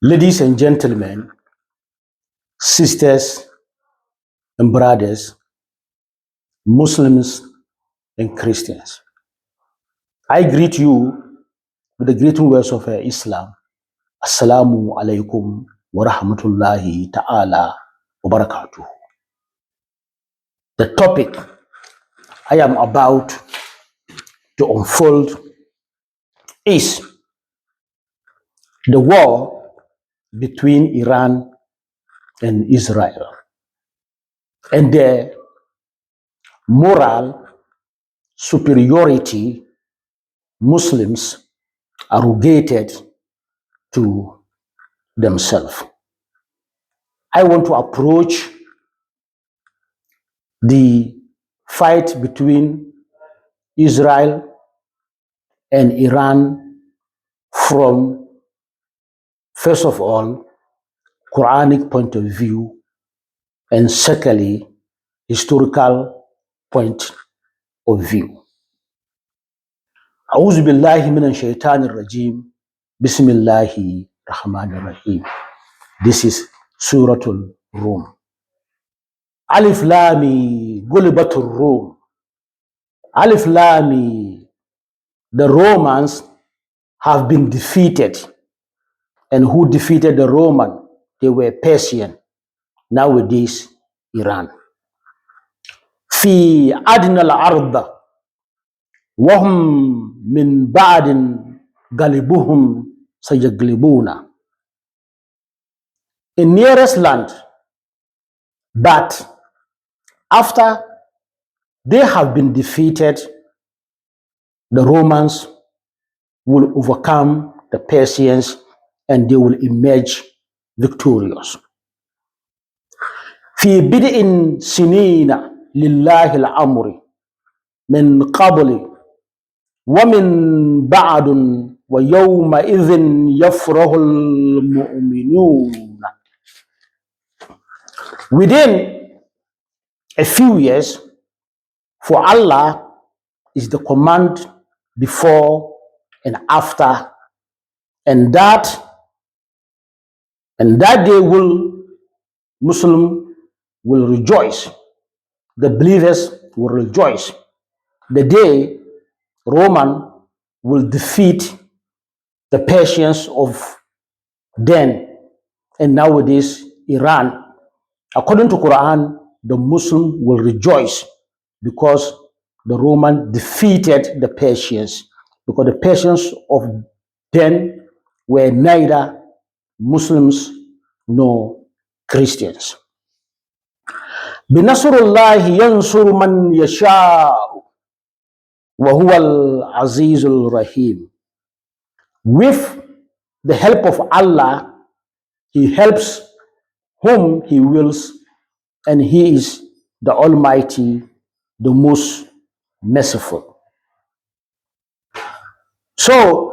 Ladies and gentlemen, sisters and brothers, Muslims and Christians, I greet you with the greeting words of Islam. Assalamu alaikum wa rahmatullahi ta'ala wa barakatuh. The topic I am about to unfold is the war between Iran and Israel and the moral superiority Muslims arrogated to themselves. I want to approach the fight between Israel and Iran from, first of all, Quranic point of view, and secondly, historical point of view. أعوذ بالله من الشيطان الرجيم بسم الله الرحمن الرحيم. This is Suratul Rum. Alif Lami Gulibatul Rum. Alif Lami, the Romans have been defeated. And who defeated the Roman? They were Persian. Nowadays, Iran. في أدنى الأرض وهم من بعد غلبهم سيغلبون. In nearest land, but after they have been defeated, the Romans will overcome the Persians and they will emerge victorious. في بدء سنين لله الأمر من قبل ومن بعد ويومئذ يفرح المؤمنون. Within a few years, for Allah is the command before and after, and that day Muslim will rejoice. The believers will rejoice. The day Roman will defeat the Persians of then and nowadays Iran. According to Quran, the Muslim will rejoice because the Roman defeated the Persians, because the Persians of then were neither Muslims nor Christians. بنصر الله ينصر من يشاء وهو العزيز الرحيم. With the help of Allah, He helps whom He wills, and He is the Almighty, the most merciful. So,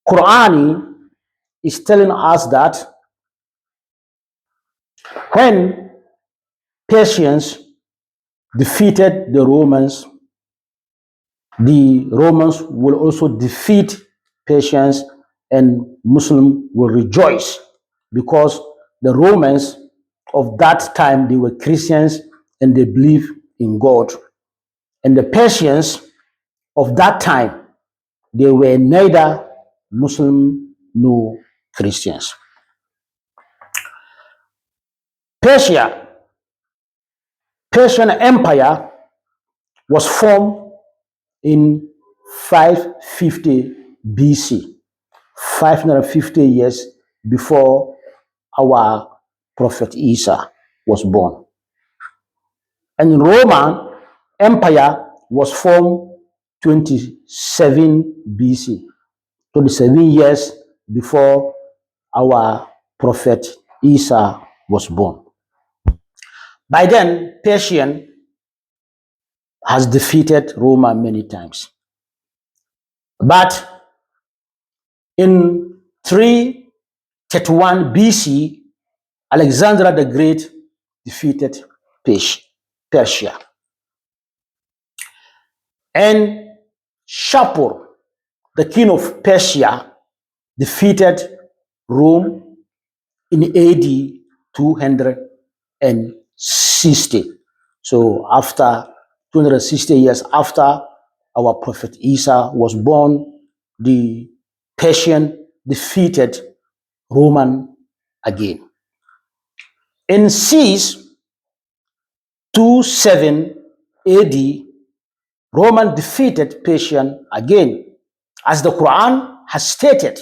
Quran is telling us that when Persians defeated the Romans will also defeat Persians, and Muslims will rejoice because the Romans of that time, they were Christians and they believe in God. And the Persians of that time, they were neither Muslim nor Christians. Persian Empire was formed in 550 BC, 550 years before our Prophet Isa was born. And Roman Empire was formed 27 BC, 27 years before our Prophet Isa was born. By then, Persian has defeated Rome many times. But in 331 BC, Alexander the Great defeated Persia. And Shapur, the king of Persia, defeated Rome in AD 260. So after 260 years after our prophet Isa was born, the Persian defeated Roman again. In 627 AD, Roman defeated Persian again, as the Quran has stated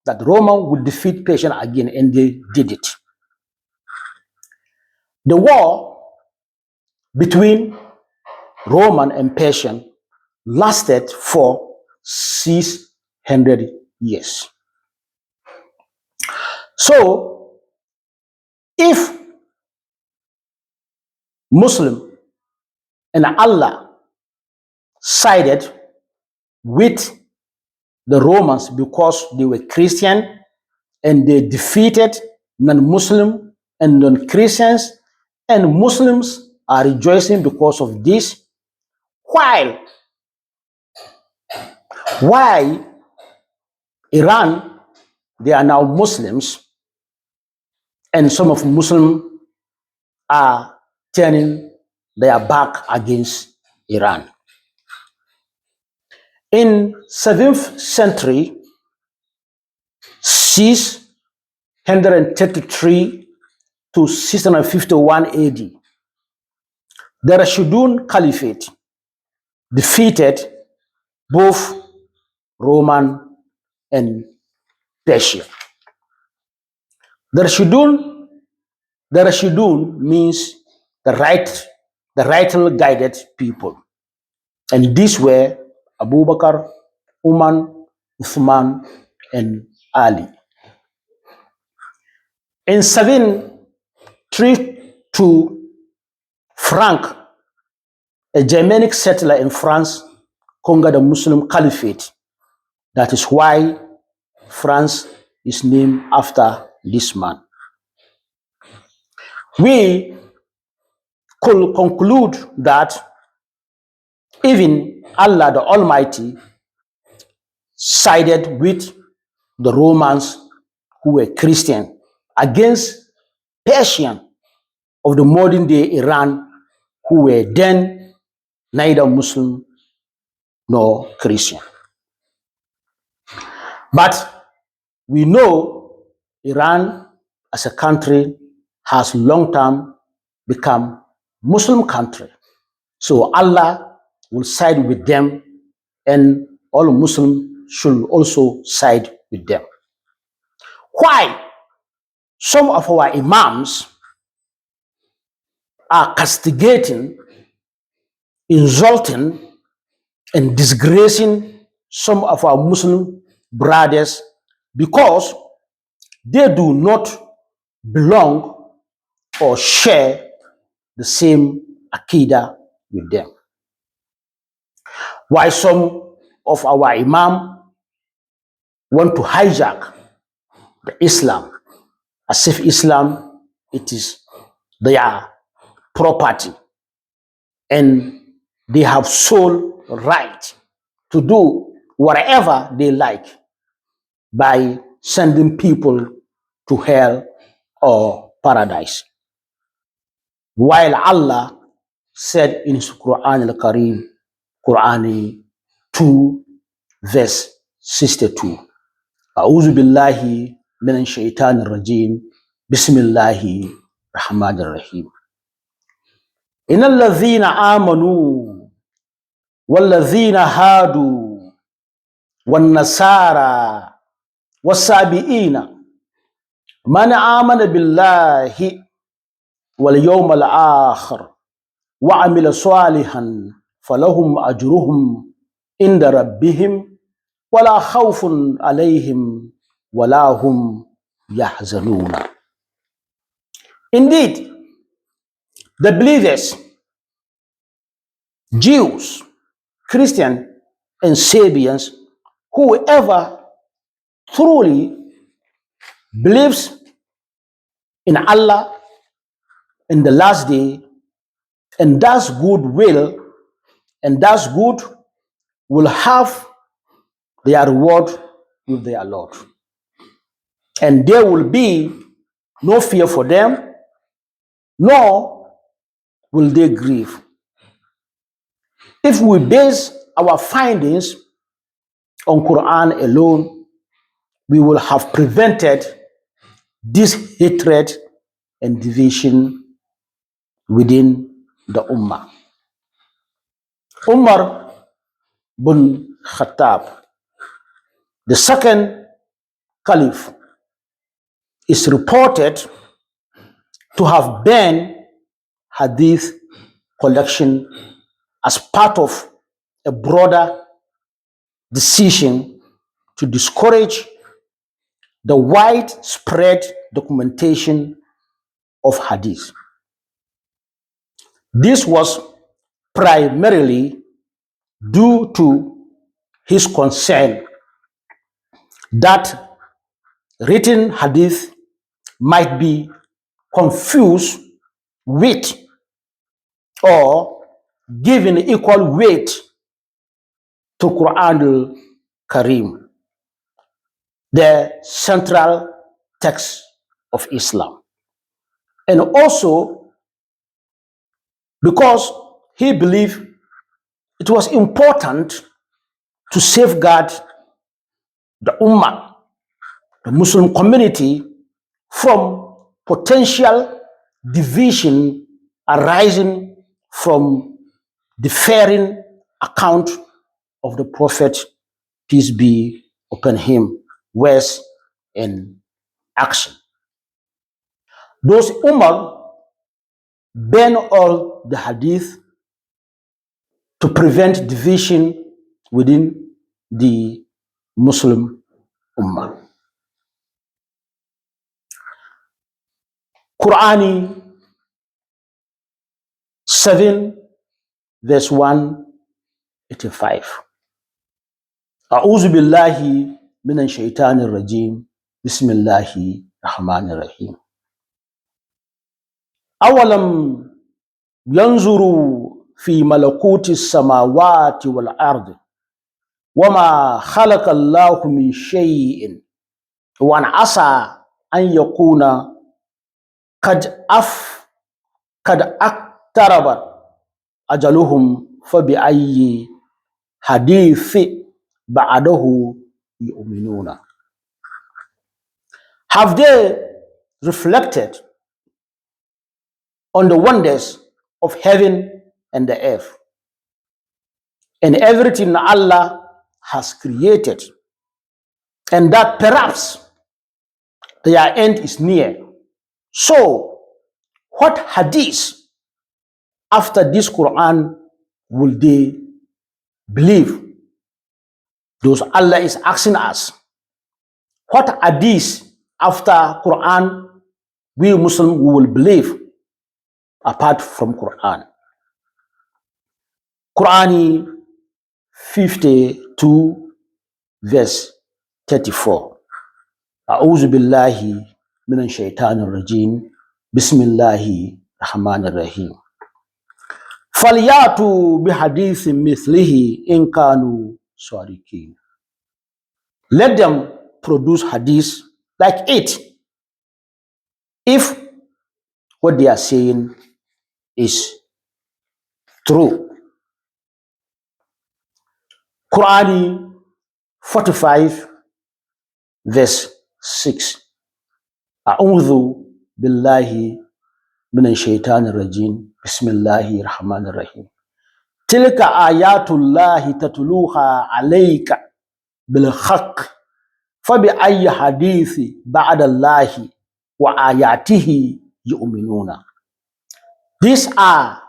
that Roman would defeat Persian again, and they did it. The war between Roman and Persian lasted for 600 years. So, if Muslim and Allah sided with the Romans because they were Christian and they defeated non-Muslim and non-Christians, and Muslims are rejoicing because of this, while why Iran, they are now Muslims, and some of Muslims are turning their back against Iran. In 7th century, 633 to 651 AD, the Rashidun Caliphate defeated both Roman and Persia. The Rashidun, means the rightly guided people. And these were Abu Bakr, Umar, Uthman, and Ali. In 732, Frank, a Germanic settler in France, conquered the Muslim Caliphate. That is why France is named after this man. We could conclude that even Allah the Almighty sided with the Romans, who were Christian, against Persian of the modern day Iran, who were then neither Muslim nor Christian. But we know Iran as a country has long time become Muslim country. So Allah will side with them, and all Muslims should also side with them. Why some of our imams are castigating, insulting, and disgracing some of our Muslim brothers because they do not belong or share the same Aqidah with them. Why some of our imam want to hijack the Islam as if Islam, it is their property and they have sole right to do whatever they like by sending people to hell or paradise. While Allah said in His Quran al-Kareem, Quran 2, verse 62, A'udhu billahi minan shaitanir rajim, Bismillahi rahmanir rahim. Innal ladhina amanu wal ladhina hadu wan nasara was-sabiina man amana billahi wal yawmal akhir wa amila salihan falahum ajruhum inda rabbihim wala khawfun alayhim wala hum yahzanuna. Indeed, the believers, Jews, Christians, and Sabians, whoever truly believes in Allah in the last day and does good will have their reward with their Lord. and there will be no fear for them, nor will they grieve. If we base our findings on Quran alone, we will have prevented this hatred and division within the Ummah. Umar bin Khattab, the second caliph, is reported to have banned hadith collection as part of a broader decision to discourage the widespread documentation of hadith. This was primarily due to his concern that written hadith might be confused with or given equal weight to Quran al-Karim, the central text of Islam. And also because he believed it was important to safeguard the Ummah, the Muslim community, from potential division arising from differing account of the Prophet, peace be upon him, words and action. Those Umar ban all the hadith to prevent division within the Muslim Ummah. Quran 7 verse 185. A'udhu billahi minash shaitanir rajim. Bismillahir rahmanir rahim. Awalam yanzuru fi malakuti samawati wal ardi wama khalaqa Allahu min shay'in wa asa an yakuna qad aqtaraba ajaluhum fabi ayyi hadithi ba'dahu yu'minuna. Have they reflected on the wonders of heaven and the earth and everything Allah has created, and that perhaps their end is near? So, what hadith after this Quran will they believe? Those Allah is asking us, what hadith after Quran we Muslims will believe apart from Quran? Quran 52 verse 34. A'udhu billahi minash shaitanir rajim. Bismillahir rahmanir rahim. Falyatu bihadithin mithlihi in kanu sadiqin. Let them produce hadith like it if what they are saying is true. Quran 45 verse 6. A'udhu billahi minash shaitanir rajim. Bismillahir rahmanir rahim. Tilka ayatullahi tatluha alayka bil haqq fabi ayyi hadithi ba'da Allahi wa ayatihi yu'minuna. These are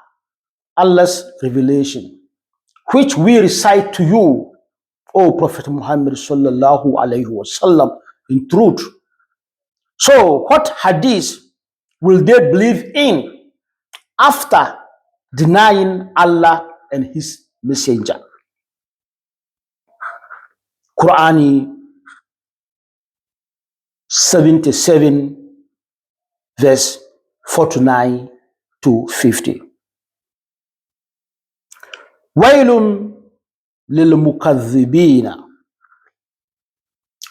Allah's revelation, which we recite to you, O Prophet Muhammad sallallahu alayhi wasallam, in truth. So what hadith will they believe in after denying Allah and his messenger? Quran 77 verse 49 to 50. Wailun lil mukaththibina.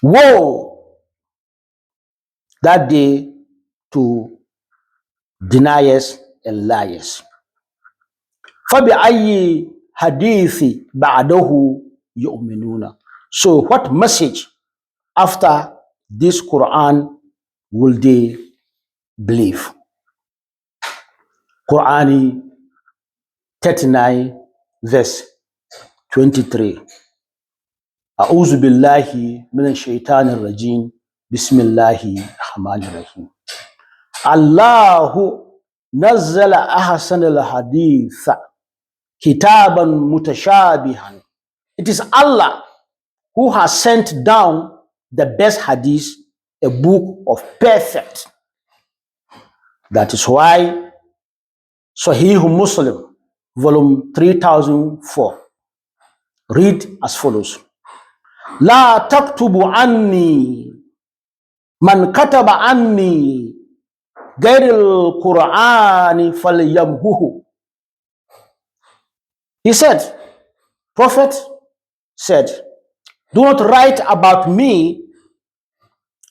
Woe that day to deniers and liars. فَبِأَيِّ حَدِيثِ بَعْدَهُ يُؤْمِنُونَ. So what message after this Quran will they believe? Quran 39 verse 23. أعوذ بالله من الشيطان الرجيم بسم الله الرحمن الرحيم. الله نزل أحسن الحديث كتابا متشابها. It is Allah who has sent down the best hadith, a book of perfect. That is why Sahih Muslim, volume 3004, read as follows. لا تكتب عني من كتب عني غير القرآن فليمهه. He said, Prophet said, do not write about me.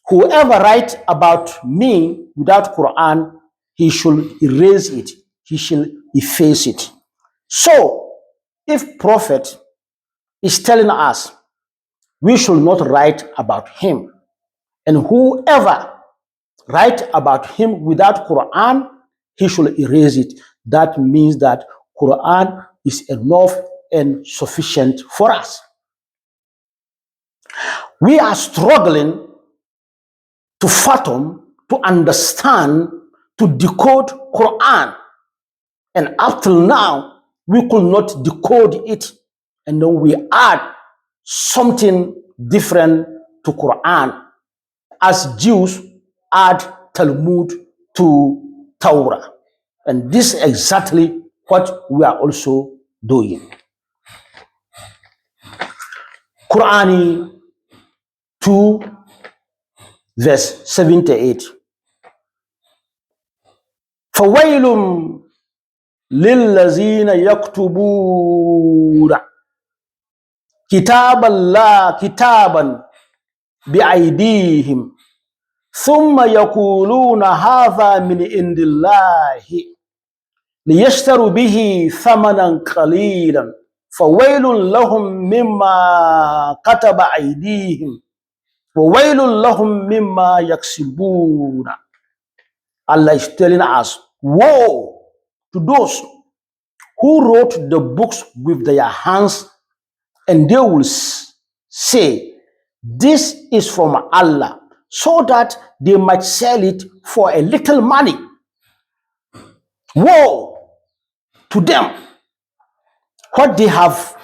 Whoever writes about me without Quran, he should erase it. He shall efface it. So, if Prophet is telling us we should not write about him, and whoever write about him without Quran, he should erase it. That means that Quran is enough and sufficient for us. We are struggling to fathom, to understand, to decode Quran. And up till now, we could not decode it. And then we add something different to Quran, as Jews add Talmud to Torah. And this is exactly what we are also doing. Quran 2 verse 78. فَوَيْلٌ لِلَّذِينَ يَكْتُبُونَ كِتَابَ اللَّهِ كِتَابًا بِأَيْدِيهِمْ ثُمَّ يَقُولُونَ هَذَا مِنْ عِنْدِ اللَّهِ لِيَشْتَرُوا بِهِ ثَمَنًا قَلِيلًا فَوَيْلٌ لَهُمْ مِمَّا كَتَبَ أَيْدِيهِمْ وَوَيْلٌ لَهُمْ مِمَّا يَكْسِبُونَ. Allah is telling us, woe to those who wrote the books with their hands, and they will say, this is from Allah, so that they might sell it for a little money. Woe to them, what they have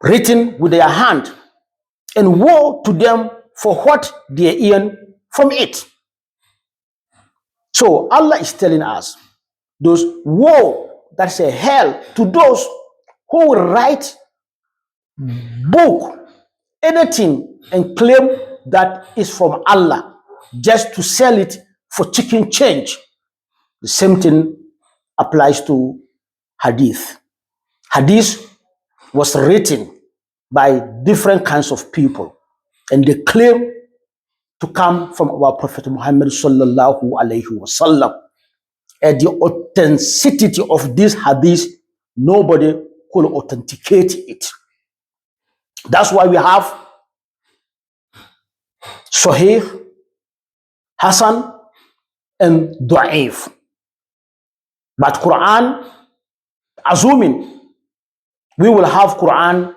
written with their hand, and woe to them for what they earn from it. So Allah is telling us, those woe, that's a hell to those who will write book, anything, and claim that is from Allah just to sell it for chicken change. The same thing applies to hadith. Hadith was written by different kinds of people, and they claim to come from our Prophet Muhammad sallallahu alaihi wasallam. And the authenticity of this hadith, nobody could authenticate it. That's why we have Sahih, Hasan, and Da'if. But Quran, assuming we will have Quran,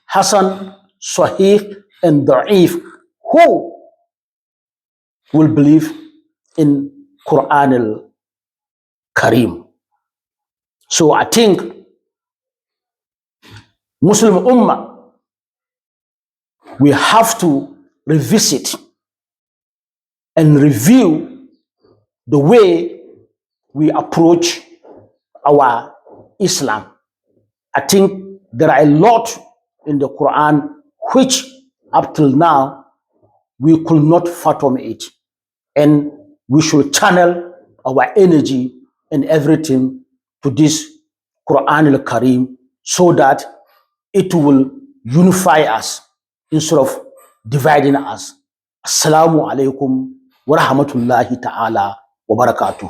Hasan, Sahih, and Da'if, who will believe in Quran al-Karim? So I think Muslim Ummah, we have to revisit and review the way we approach our Islam. I think there are a lot in the Quran which up till now we could not fathom it, and we should channel our energy and everything to this Quran al-Karim so that it will unify us instead of dividing us. Assalamu alaikum wa rahmatullahi ta'ala wa barakatuh.